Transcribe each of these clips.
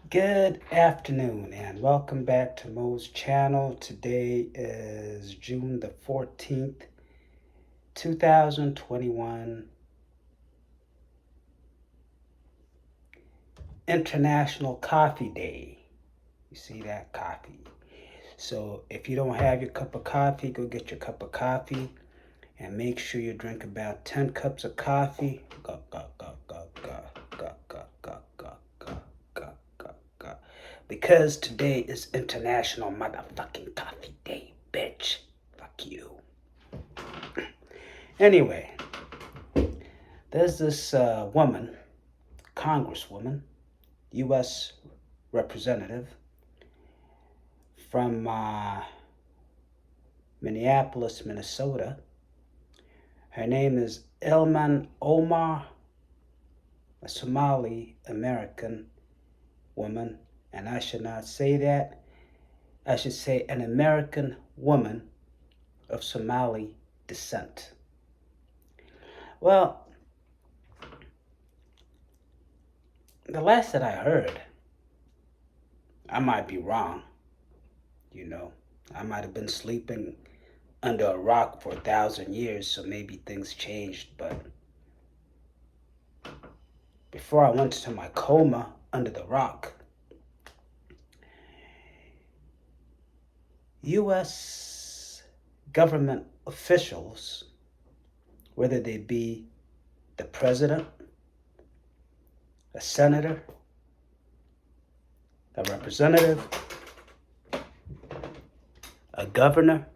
Good afternoon and welcome back to Mo's channel. Today is June the 14th, 2021, International Coffee Day. You see that? Coffee. So if you don't have your cup of coffee, go get your cup of coffee and make sure you drink about 10 cups of coffee. Go, go, go, go, go, go, go, go, go, go, go, go, go. Because today is International Motherfucking Coffee Day, bitch. Fuck you. Anyway, there's this woman, Congresswoman, U.S. Representative from Minneapolis, Minnesota. Her name is Ilhan Omar, a Somali American woman, and I should not say that. I should say an American woman of Somali descent. Well, the last that I heard, I might be wrong, I might have been sleeping under a rock for 1,000 years, so maybe things changed, but before I went into my coma under the rock, U.S. government officials, whether they be the president, a senator, a representative, a governor,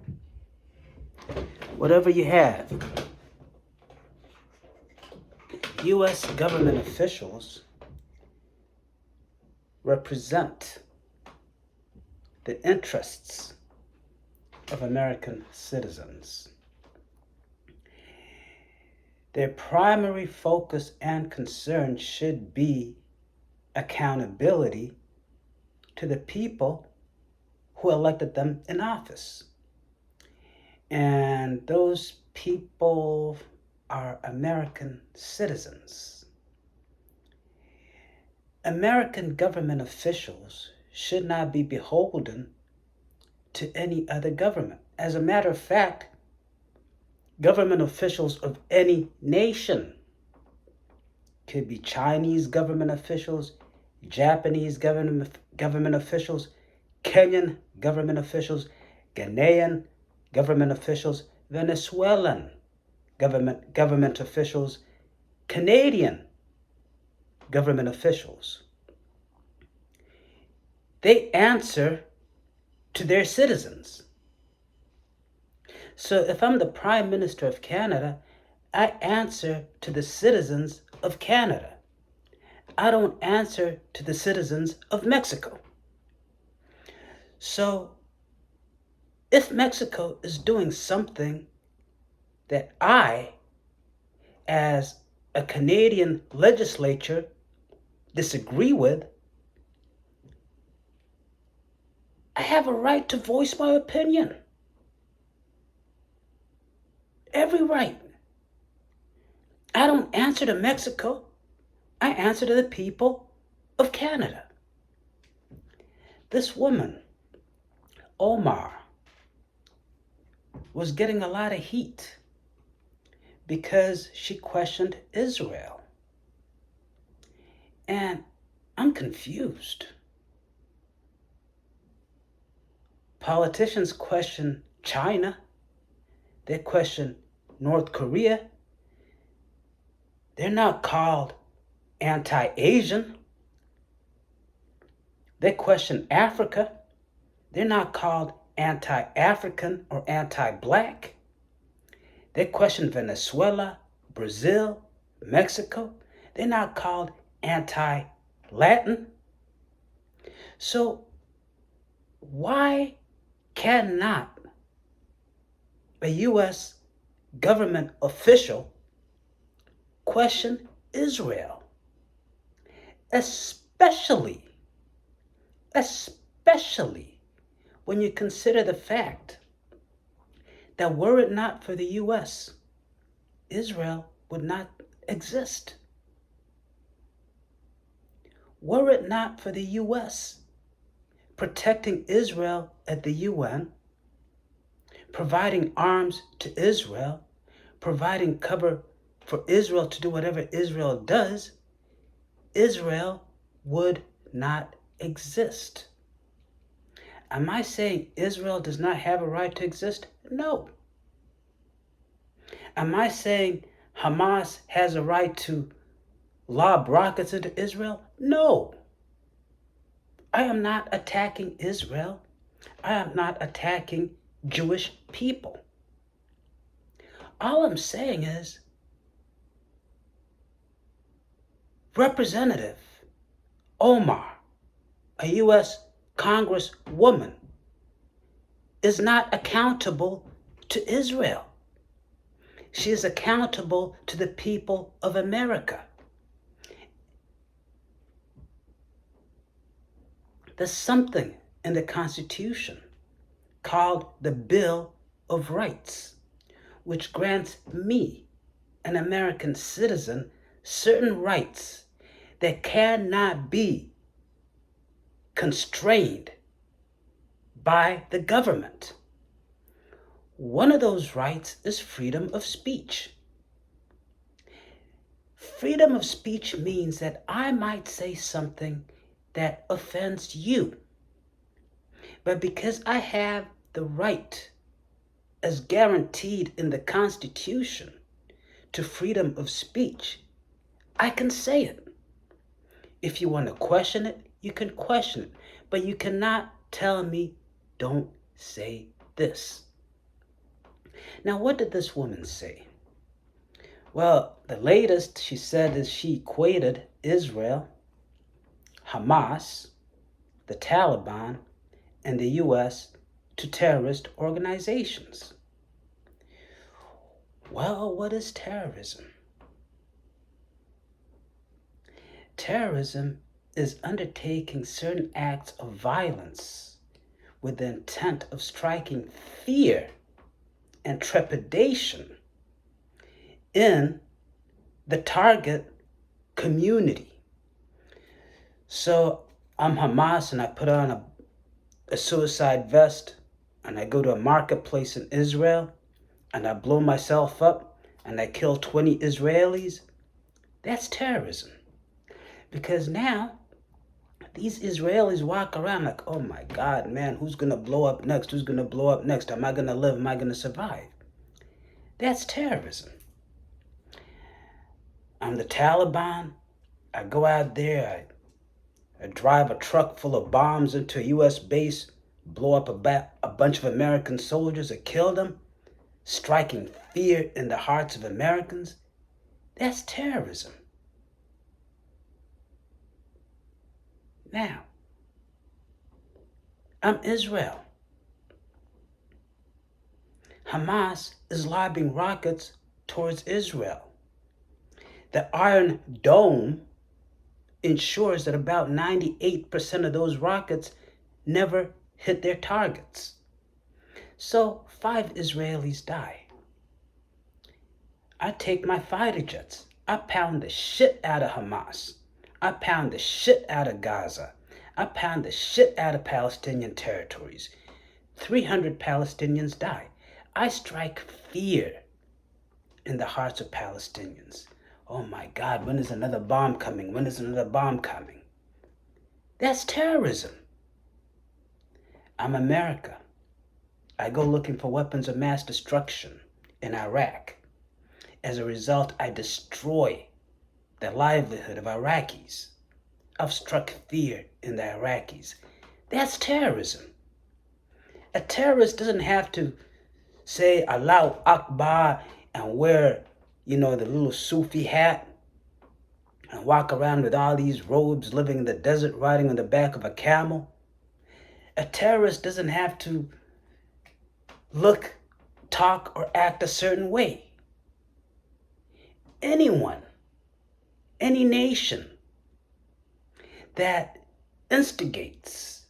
whatever you have, U.S. government officials represent the interests of American citizens. Their primary focus and concern should be accountability to the people who elected them in office. And those people are American citizens. American government officials should not be beholden to any other government. As a matter of fact, government officials of any nation, could be Chinese government officials, Japanese government officials, Kenyan government officials, Ghanaian government officials, Venezuelan government officials, Canadian government officials. They answer to their citizens. So if I'm the Prime Minister of Canada, I answer to the citizens of Canada. I don't answer to the citizens of Mexico. So if Mexico is doing something that I, as a Canadian legislature, disagree with, I have a right to voice my opinion. Every right. I don't answer to Mexico. I answer to the people of Canada. This woman, Omar, was getting a lot of heat because she questioned Israel. And I'm confused. Politicians question China. They question North Korea. They're not called anti-Asian. They question Africa. They're not called anti-African or anti-black. They question Venezuela, Brazil, Mexico. They're not called anti-Latin. So why cannot a U.S. government official question Israel? Especially when you consider the fact that were it not for the U.S., Israel would not exist. Were it not for the U.S. protecting Israel at the UN, providing arms to Israel, providing cover for Israel to do whatever Israel does, Israel would not exist. Am I saying Israel does not have a right to exist? No. Am I saying Hamas has a right to lob rockets into Israel? No. I am not attacking Israel. I am not attacking Jewish people. All I'm saying is Representative Omar, a U.S. Congresswoman, is not accountable to Israel. She is accountable to the people of America. There's something in the Constitution called the Bill of Rights, which grants me, an American citizen, certain rights that cannot be constrained by the government. One of those rights is freedom of speech. Freedom of speech means that I might say something that offends you, but because I have the right, as guaranteed in the Constitution, to freedom of speech, I can say it. If you want to question it, you can question it, but you cannot tell me, don't say this. Now, what did this woman say? Well, the latest she said is she equated Israel, Hamas, the Taliban, and the U.S. to terrorist organizations. Well, what is terrorism? Terrorism is undertaking certain acts of violence with the intent of striking fear and trepidation in the target community. So I'm Hamas and I put on a suicide vest and I go to a marketplace in Israel and I blow myself up and I kill 20 Israelis. That's terrorism. Because now these Israelis walk around like, oh my God, man, who's going to blow up next? Who's going to blow up next? Am I going to live? Am I going to survive? That's terrorism. I'm the Taliban. I go out there. I drive a truck full of bombs into a U.S. base, blow up a bunch of American soldiers and kill them, striking fear in the hearts of Americans. That's terrorism. Now, I'm Israel. Hamas is lobbing rockets towards Israel. The Iron Dome ensures that about 98% of those rockets never hit their targets. So 5 Israelis die. I take my fighter jets. I pound the shit out of Hamas. I pound the shit out of Gaza. I pound the shit out of Palestinian territories. 300 Palestinians die. I strike fear in the hearts of Palestinians. Oh my God, when is another bomb coming? When is another bomb coming? That's terrorism. I'm America. I go looking for weapons of mass destruction in Iraq. As a result, I destroy the livelihood of Iraqis. I've struck fear in the Iraqis. That's terrorism. A terrorist doesn't have to say Allahu Akbar and wear, the little Sufi hat and walk around with all these robes, living in the desert, riding on the back of a camel. A terrorist doesn't have to look, talk, or act a certain way. Anyone, any nation that instigates,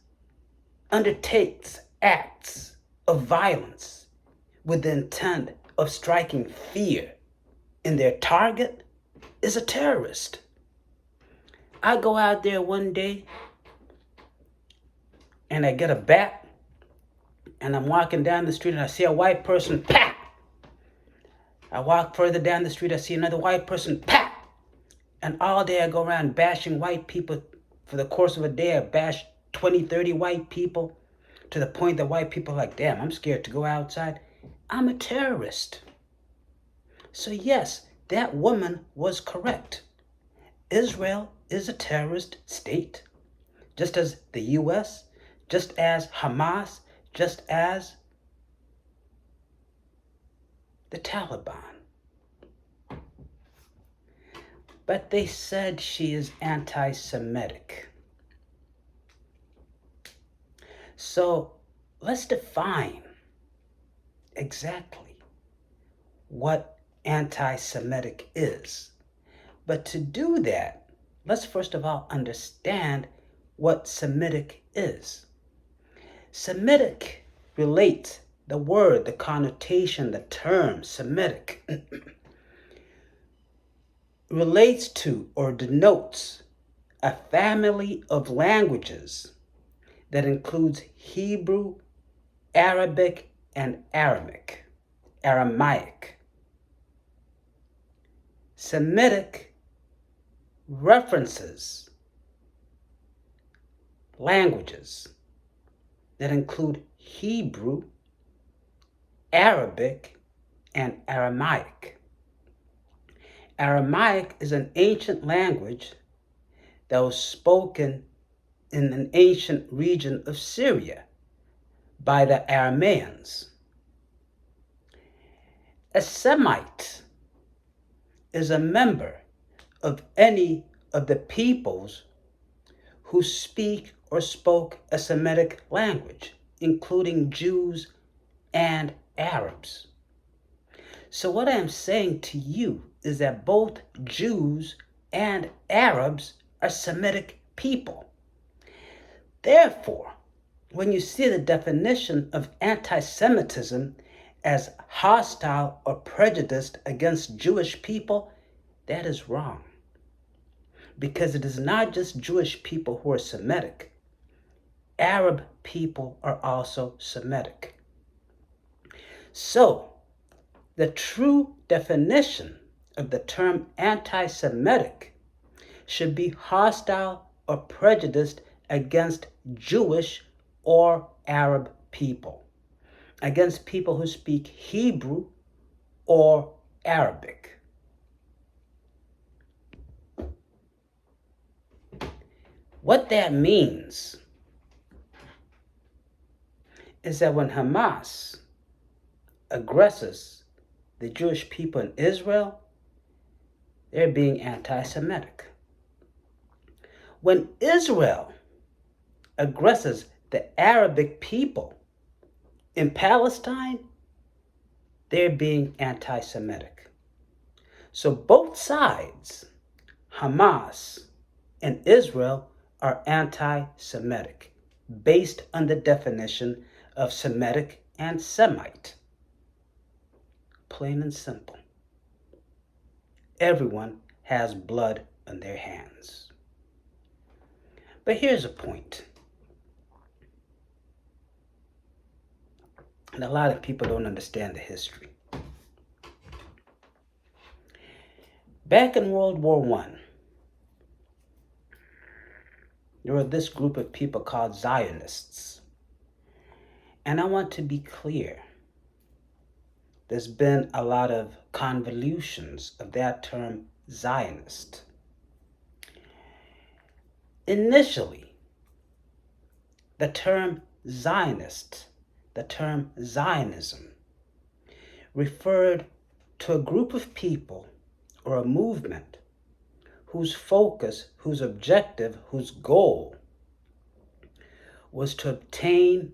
undertakes acts of violence with the intent of striking fear in their target is a terrorist. I go out there one day and I get a bat and I'm walking down the street and I see a white person, pat! I walk further down the street, I see another white person, pat! And all day I go around bashing white people. For the course of a day, I bash 20, 30 white people to the point that white people are like, damn, I'm scared to go outside. I'm a terrorist. So yes, that woman was correct. Israel is a terrorist state, just as the U.S., just as Hamas, just as the Taliban. But they said she is anti-Semitic. So let's define exactly what anti-Semitic is. But to do that, let's first of all understand what Semitic is. Semitic relates the word, the connotation, the term Semitic relates to or denotes a family of languages that includes Hebrew, Arabic, and Aramaic. Semitic references languages that include Hebrew, Arabic, and Aramaic. Aramaic is an ancient language that was spoken in an ancient region of Syria by the Arameans. A Semite is a member of any of the peoples who speak or spoke a Semitic language, including Jews and Arabs. So what I am saying to you is that both Jews and Arabs are Semitic people. Therefore, when you see the definition of anti-Semitism as hostile or prejudiced against Jewish people, that is wrong. Because it is not just Jewish people who are Semitic. Arab people are also Semitic. So, the true definition of the term anti-Semitic should be hostile or prejudiced against Jewish or Arab people, against people who speak Hebrew or Arabic. What that means is that when Hamas aggresses the Jewish people in Israel, they're being anti-Semitic. When Israel aggresses the Arabic people in Palestine, they're being anti-Semitic. So both sides, Hamas and Israel, are anti-Semitic, based on the definition of Semitic and Semite. Plain and simple. Everyone has blood on their hands. But here's a point. And a lot of people don't understand the history. Back in World War I, there was this group of people called Zionists. And I want to be clear. There's been a lot of convolutions of that term Zionist. Initially, the term Zionist, the term Zionism, referred to a group of people or a movement whose focus, whose objective, whose goal was to obtain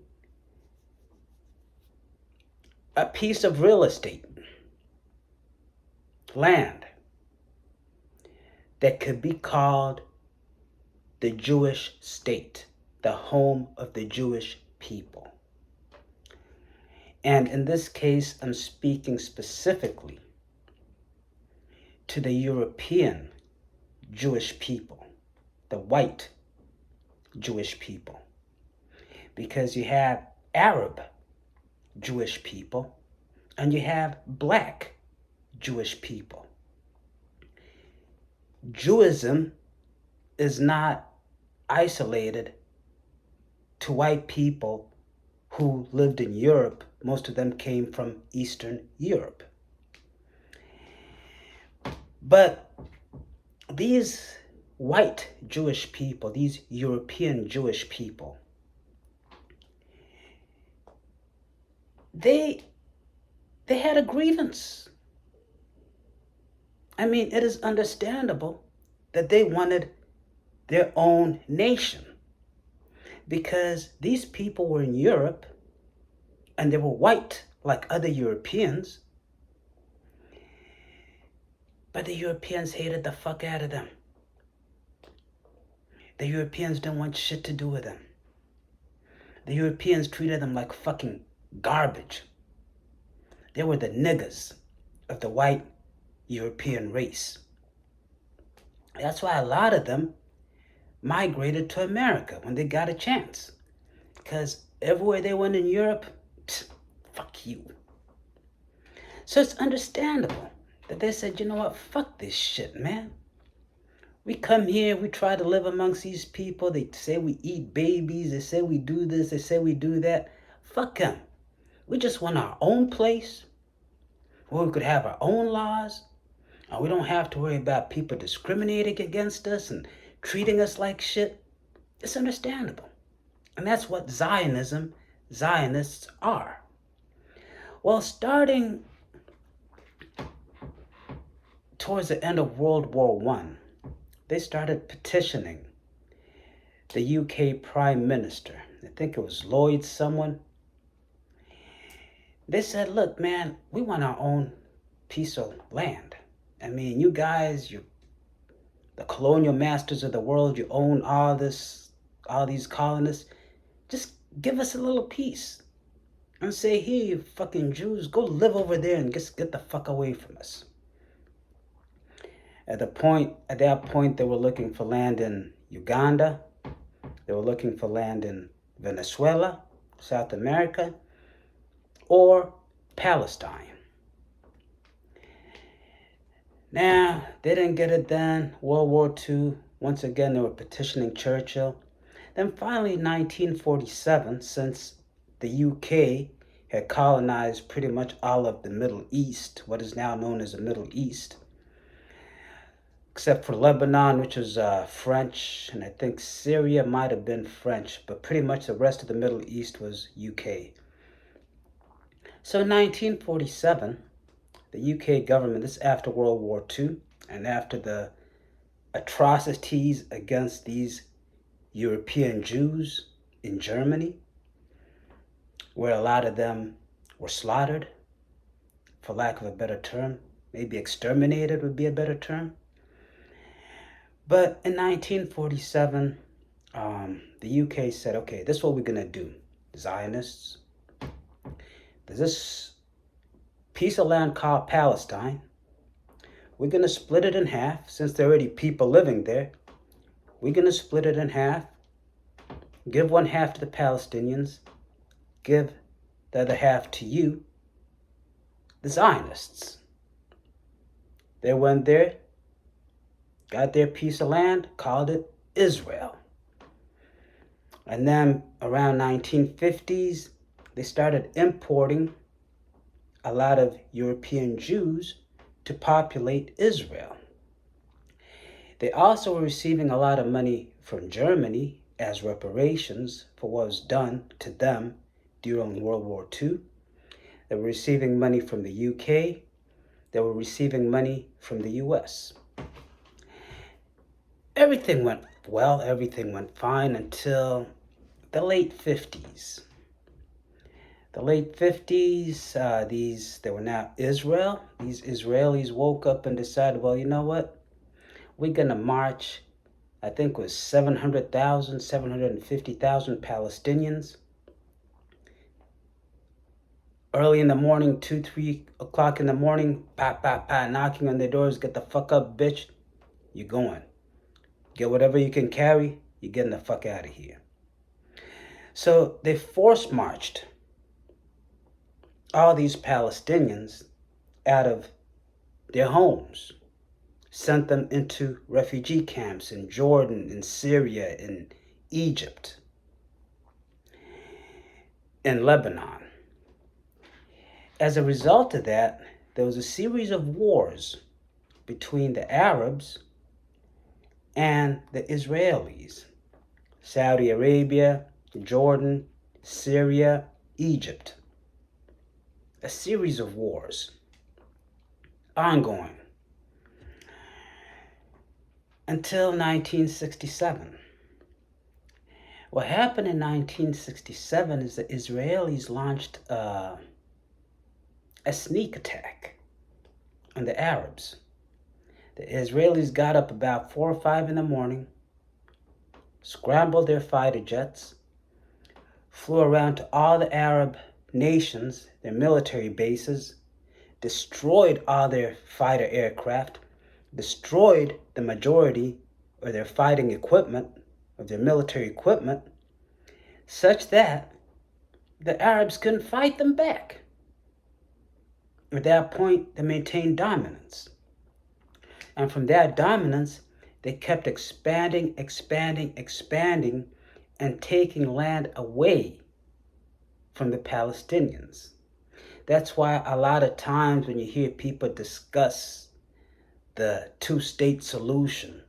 a piece of real estate, land, that could be called the Jewish state, the home of the Jewish people. And in this case, I'm speaking specifically to the European Jewish people. the white Jewish people, because you have Arab Jewish people and you have black Jewish people. Jewism is not isolated to white people who lived in Europe. Most of them came from Eastern Europe. But these white Jewish people, these European Jewish people, they had a grievance. I mean, it is understandable that they wanted their own nation, because these people were in Europe and they were white like other Europeans, but the Europeans hated the fuck out of them. The Europeans didn't want shit to do with them. The Europeans treated them like fucking garbage. They were the niggas of the white European race. That's why a lot of them migrated to America when they got a chance. Because everywhere they went in Europe, fuck you. So it's understandable that they said, you know what, fuck this shit, man. We come here, we try to live amongst these people. They say we eat babies. They say we do this. They say we do that. Fuck them. We just want our own place where we could have our own laws. And we don't have to worry about people discriminating against us and treating us like shit. It's understandable. And that's what Zionists are. Well, starting towards the end of World War I, they started petitioning the UK Prime Minister. I think it was Lloyd someone. They said, look, man, we want our own piece of land. I mean, you guys, you're the colonial masters of the world. You own all these colonists. Just give us a little piece. And say, here, you fucking Jews, go live over there and just get the fuck away from us. At that point, they were looking for land in Uganda. They were looking for land in Venezuela, South America, or Palestine. Now, they didn't get it done. World War II, once again, they were petitioning Churchill. Then finally, 1947, since the UK had colonized pretty much all of the Middle East, what is now known as the Middle East, except for Lebanon, which was French, and I think Syria might have been French, but pretty much the rest of the Middle East was UK. So in 1947, the UK government, this is after World War II, and after the atrocities against these European Jews in Germany, where a lot of them were slaughtered, for lack of a better term, maybe exterminated would be a better term. But in 1947, the UK said, okay, this is what we're going to do, Zionists. There's this piece of land called Palestine. We're going to split it in half. Since there are already people living there, we're going to split it in half, give one half to the Palestinians, give the other half to you, the Zionists. They went there, got their piece of land, called it Israel. And then around 1950s, they started importing a lot of European Jews to populate Israel. They also were receiving a lot of money from Germany as reparations for what was done to them during World War II. They were receiving money from the UK. They were receiving money from the US. Everything went well, everything went fine until the late 50s. The late 50s, they were now Israel. These Israelis woke up and decided, well, you know what? We're going to march, I think it was 750,000 Palestinians. Early in the morning, 2, 3 o'clock in the morning, knocking on their doors, get the fuck up, bitch. You're going. Get whatever you can carry, you're getting the fuck out of here. So they force marched all these Palestinians out of their homes, sent them into refugee camps in Jordan, in Syria, in Egypt, in Lebanon. As a result of that, there was a series of wars between the Arabs and the Israelis. Saudi Arabia, Jordan, Syria, Egypt. A series of wars, ongoing, until 1967. What happened in 1967 is the Israelis launched a sneak attack on the Arabs. The Israelis got up about 4 or 5 in the morning, scrambled their fighter jets, flew around to all the Arab nations, their military bases, destroyed all their fighter aircraft, destroyed the majority of their fighting equipment, of their military equipment, such that the Arabs couldn't fight them back. At that point, they maintained dominance. And from that dominance, they kept expanding, and taking land away from the Palestinians. That's why a lot of times when you hear people discuss the two-state solution,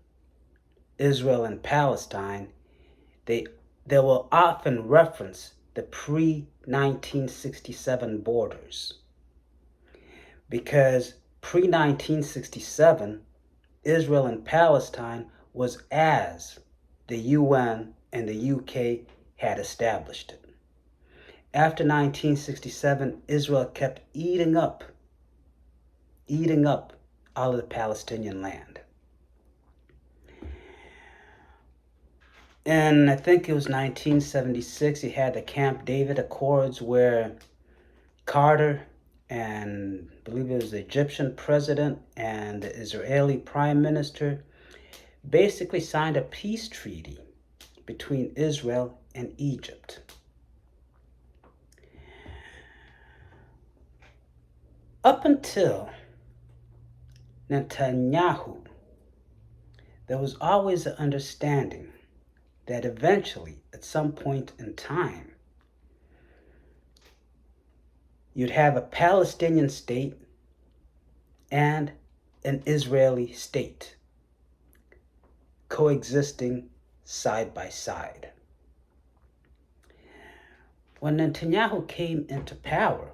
Israel and Palestine, they will often reference the pre-1967 borders. Because pre-1967, Israel and Palestine was as the UN and the UK had established it. After 1967, Israel kept eating up all of the Palestinian land. And I think it was 1976, you had the Camp David Accords where Carter and I believe it was the Egyptian president and the Israeli prime minister basically signed a peace treaty between Israel and Egypt. Up until Netanyahu, there was always an understanding that eventually, at some point in time, you'd have a Palestinian state and an Israeli state coexisting side by side. When Netanyahu came into power,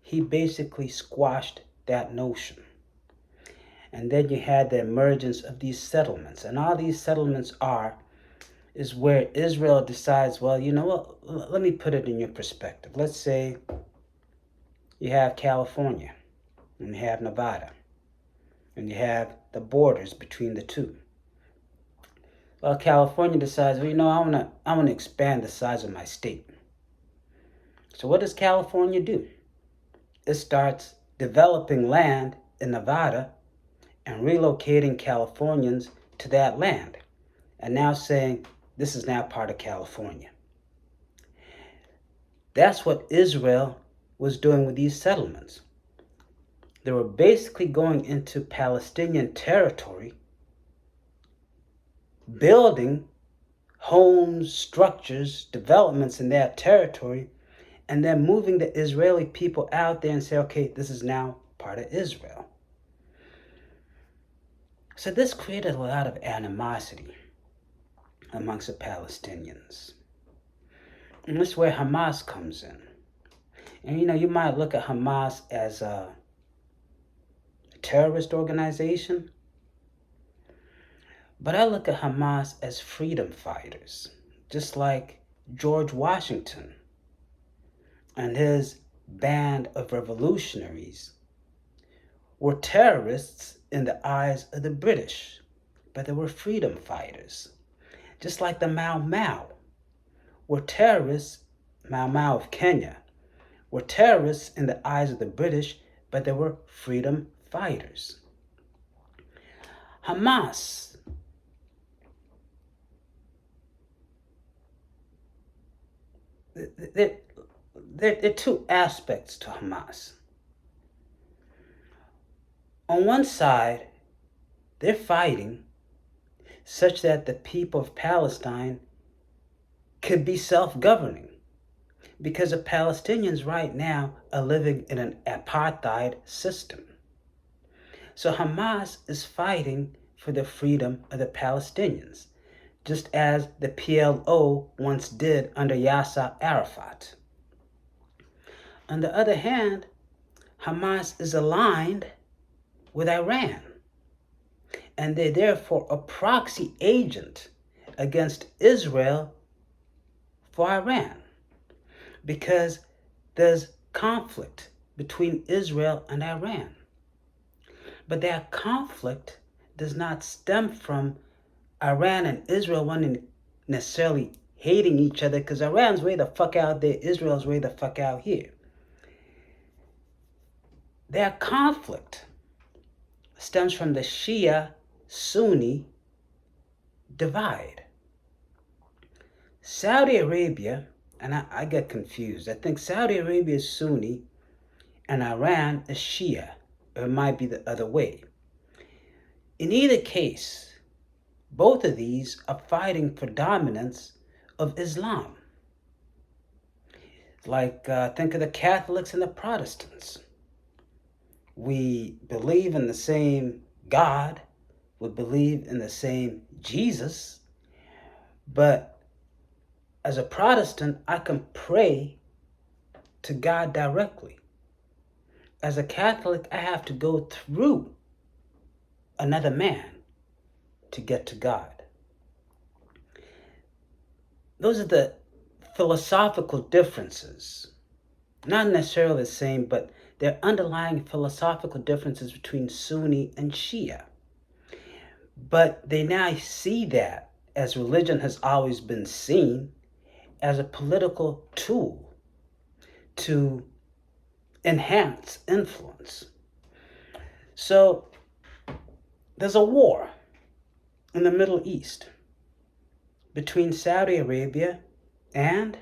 he basically squashed that notion. And then you had the emergence of these settlements. And all these settlements is where Israel decides, well, you know what, let me put it in your perspective. Let's say you have California, and you have Nevada, and you have the borders between the two. Well, California decides, well, you know, I want to expand the size of my state. So what does California do? It starts developing land in Nevada and relocating Californians to that land, and now saying, this is now part of California. That's what Israel was doing with these settlements. They were basically going into Palestinian territory, building homes, structures, developments in that territory, and then moving the Israeli people out there and say, okay, this is now part of Israel. So this created a lot of animosity amongst the Palestinians. And this is where Hamas comes in. And you might look at Hamas as a terrorist organization, but I look at Hamas as freedom fighters, just like George Washington and his band of revolutionaries were terrorists in the eyes of the British, but they were freedom fighters. Just like the Mau Mau were terrorists, Mau Mau of Kenya, were terrorists in the eyes of the British, but they were freedom fighters. Hamas there, there are two aspects to Hamas. On one side, they're fighting such that the people of Palestine could be self-governing, because the Palestinians right now are living in an apartheid system. So Hamas is fighting for the freedom of the Palestinians, just as the PLO once did under Yasser Arafat. On the other hand, Hamas is aligned with Iran, and they're therefore a proxy agent against Israel for Iran, because there's conflict between Israel and Iran. But that conflict does not stem from Iran and Israel wanting necessarily hating each other, because Iran's way the fuck out there, Israel's way the fuck out here. Their conflict stems from the Shia-Sunni divide. Saudi Arabia, and I get confused. I think Saudi Arabia is Sunni and Iran is Shia. Or it might be the other way. In either case, both of these are fighting for dominance of Islam. Like, think of the Catholics and the Protestants. We believe in the same God, we believe in the same Jesus, but as a Protestant, I can pray to God directly. As a Catholic, I have to go through another man to get to God. Those are the philosophical differences. Not necessarily the same, but they're underlying philosophical differences between Sunni and Shia. But they now see that, as religion has always been seen, as a political tool to enhance influence. So there's a war in the Middle East between Saudi Arabia and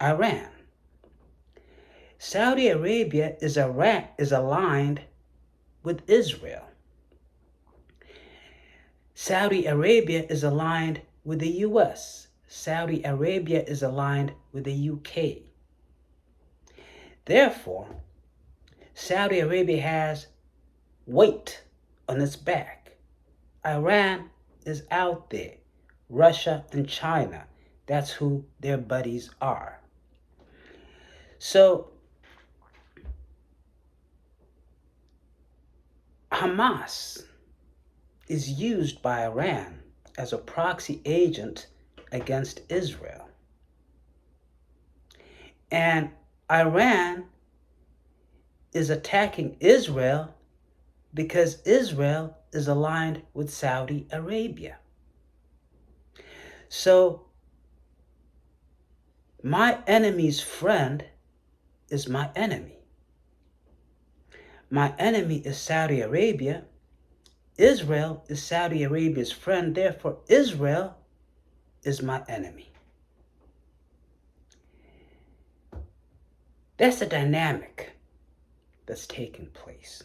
Iran. Saudi Arabia is aligned with Israel. Saudi Arabia is aligned with the US. Saudi Arabia is aligned with the UK. Therefore, Saudi Arabia has weight on its back. Iran is out there. Russia and China, that's who their buddies are. So Hamas is used by Iran as a proxy agent against Israel. And Iran is attacking Israel because Israel is aligned with Saudi Arabia. So my enemy's friend is my enemy. My enemy is Saudi Arabia. Israel is Saudi Arabia's friend. Therefore, Israel is my enemy. That's the dynamic that's taking place.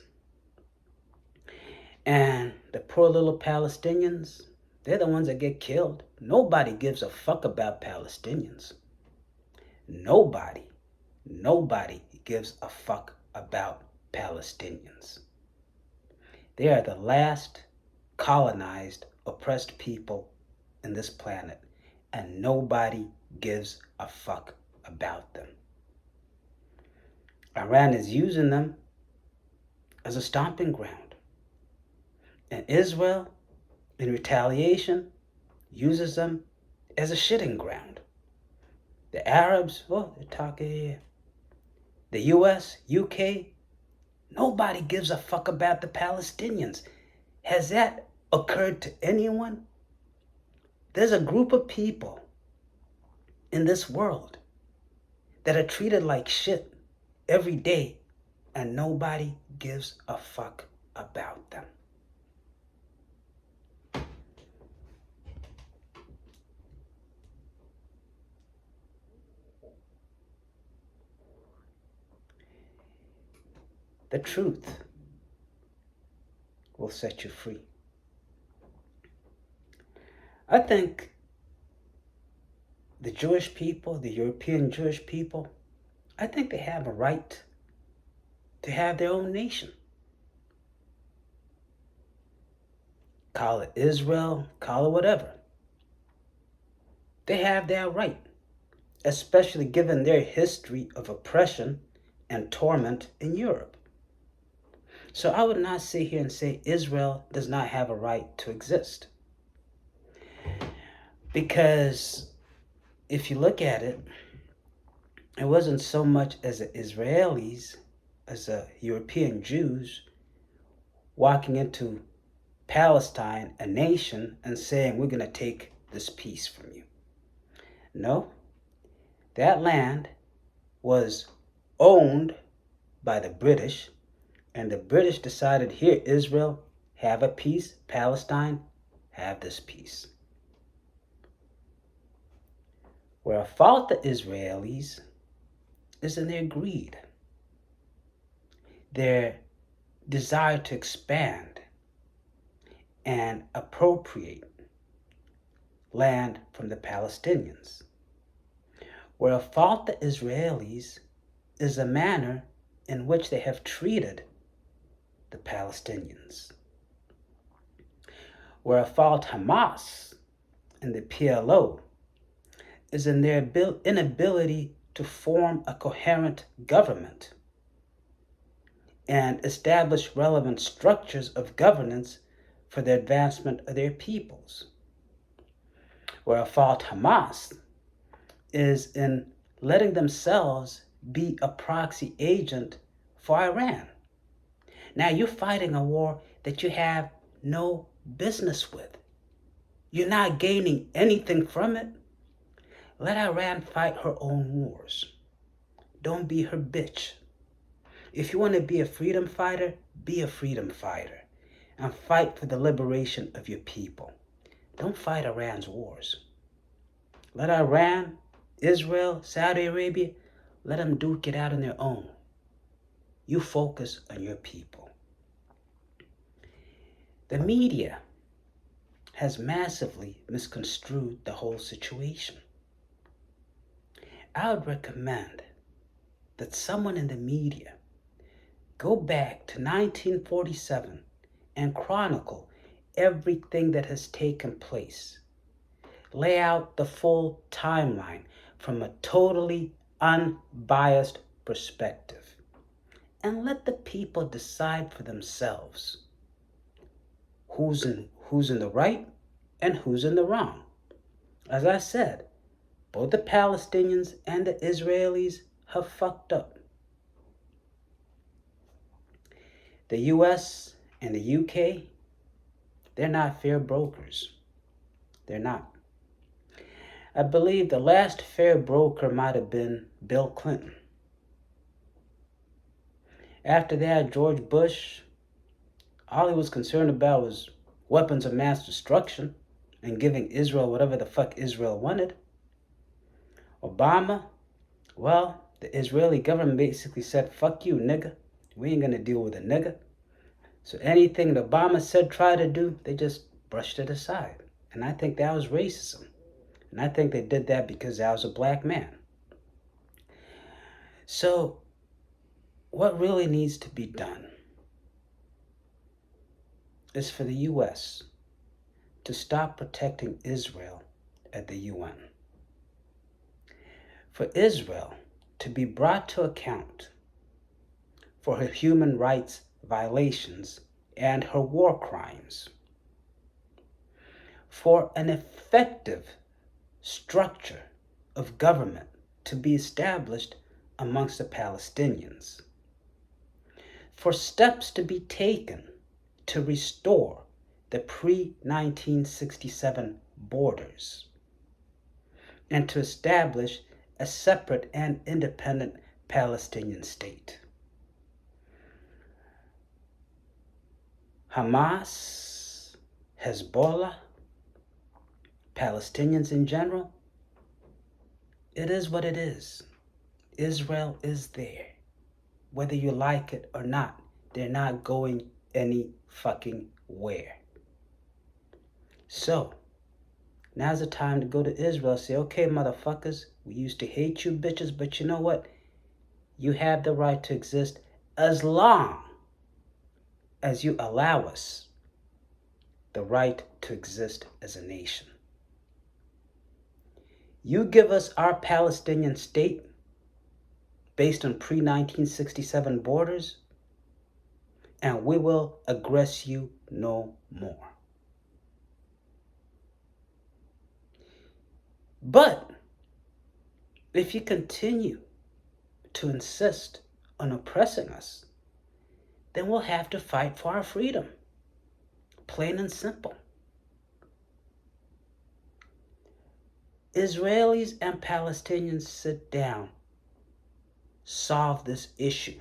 And the poor little Palestinians, they're the ones that get killed. Nobody gives a fuck about Palestinians. Nobody gives a fuck about Palestinians. They are the last colonized, oppressed people in this planet, and nobody gives a fuck about them. Iran is using them as a stomping ground. And Israel, in retaliation, uses them as a shitting ground. The Arabs, they're talking here. The US, UK, nobody gives a fuck about the Palestinians. Has that occurred to anyone? There's a group of people in this world that are treated like shit every day, and nobody gives a fuck about them. The truth will set you free. I think the Jewish people, the European Jewish people, I think they have a right to have their own nation. Call it Israel, call it whatever. They have that right, especially given their history of oppression and torment in Europe. So I would not sit here and say Israel does not have a right to exist. Because if you look at it, it wasn't so much as the Israelis, as the European Jews, walking into Palestine, a nation, and saying, we're going to take this piece from you. No, that land was owned by the British, and the British decided, here, Israel, have a piece, Palestine, have this piece. Where I fault the Israelis is in their greed, their desire to expand and appropriate land from the Palestinians. Where I fault the Israelis is the manner in which they have treated the Palestinians. Where I fault Hamas and the PLO is in their inability to form a coherent government and establish relevant structures of governance for the advancement of their peoples. Where I fault Hamas is in letting themselves be a proxy agent for Iran. Now you're fighting a war that you have no business with. You're not gaining anything from it. Let Iran fight her own wars. Don't be her bitch. If you want to be a freedom fighter, be a freedom fighter and fight for the liberation of your people. Don't fight Iran's wars. Let Iran, Israel, Saudi Arabia, let them duke it out on their own. You focus on your people. The media has massively misconstrued the whole situation. I would recommend that someone in the media go back to 1947 and chronicle everything that has taken place. Lay out the full timeline from a totally unbiased perspective. And let the people decide for themselves who's in the right and who's in the wrong. As I said, both the Palestinians and the Israelis have fucked up. The US and the UK, they're not fair brokers. They're not. I believe the last fair broker might have been Bill Clinton. After that, George Bush, all he was concerned about was weapons of mass destruction and giving Israel whatever the fuck Israel wanted. Obama, well, the Israeli government basically said, fuck you, nigga. We ain't gonna deal with a nigga. So anything that Obama said, try to do, they just brushed it aside. And I think that was racism. And I think they did that because I was a black man. So what really needs to be done is for the U.S. to stop protecting Israel at the UN. For Israel to be brought to account for her human rights violations and her war crimes. For an effective structure of government to be established amongst the Palestinians. For steps to be taken to restore the pre-1967 borders and to establish a separate and independent Palestinian state. Hamas, Hezbollah, Palestinians in general, it is what it is. Israel is there, whether you like it or not. They're not going any fucking where. So, now's the time to go to Israel. Say, okay, motherfuckers, we used to hate you bitches, but you know what? You have the right to exist as long as you allow us the right to exist as a nation. You give us our Palestinian state based on pre-1967 borders, and we will aggress you no more. But if you continue to insist on oppressing us, then we'll have to fight for our freedom. Plain and simple. Israelis and Palestinians sit down, solve this issue.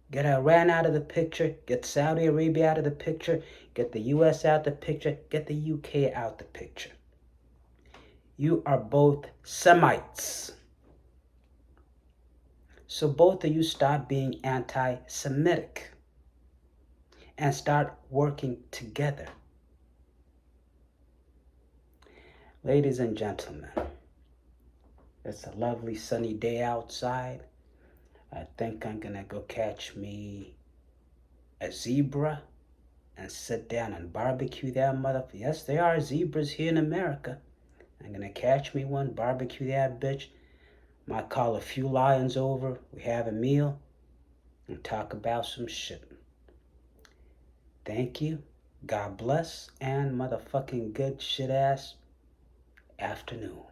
Get Iran out of the picture, get Saudi Arabia out of the picture, get the US out of the picture, get the UK out of the picture. You are both Semites. So both of you stop being anti-Semitic and start working together. Ladies and gentlemen, it's a lovely sunny day outside. I think I'm gonna go catch me a zebra and sit down and barbecue that motherfucker. Yes, there are zebras here in America. I'm gonna catch me one, barbecue that bitch. Might call a few lions over. We have a meal and talk about some shit. Thank you. God bless and motherfucking good shit ass afternoon.